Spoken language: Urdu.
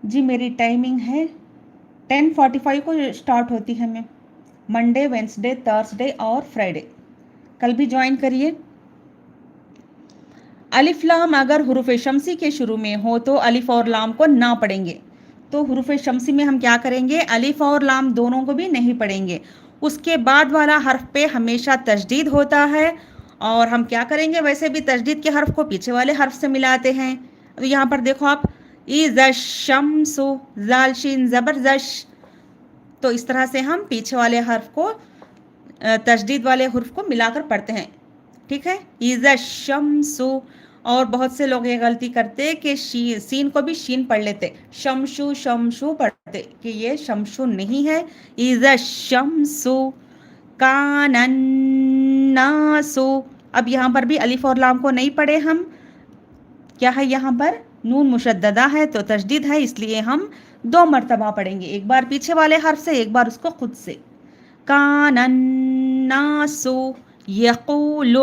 جی میری ٹائمنگ ہے 10:45 کو اسٹارٹ ہوتی ہے میں، منڈے وینسڈے تھرسڈے اور فرائیڈے، کل بھی جوائن کریے۔ الف لام اگر حروف شمسی کے شروع میں ہو تو الف اور لام کو نہ پڑھیں گے، تو حروف شمسی میں ہم کیا کریں گے، الف اور لام دونوں کو بھی نہیں پڑھیں گے۔ اس کے بعد والا حرف پہ ہمیشہ تشدید ہوتا ہے، اور ہم کیا کریں گے، ویسے بھی تشدید کے حرف کو پیچھے والے حرف سے ملاتے ہیں۔ تو یہاں پر دیکھو آپ، اذا الشمس، زال شین زبر زش، تو اس طرح سے ہم پیچھے والے حرف کو تشدید والے حرف کو ملا کر پڑھتے ہیں، ٹھیک ہے، اذا الشمس۔ اور بہت سے لوگ یہ غلطی کرتے کہ سین کو بھی شین پڑھ لیتے، شمشو شمشو پڑھتے، کہ یہ شمشو نہیں ہے، اذا الشمس کان الناس۔ اب یہاں پر بھی الف اور لام کو نہیں پڑھے ہم، کیا ہے یہاں پر نون مشددہ ہے تو تشدید ہے، اس لیے ہم 2 مرتبہ پڑھیں گے، ایک بار پیچھے والے حرف سے، ایک بار اس کو خود سے۔ کان الناس یقول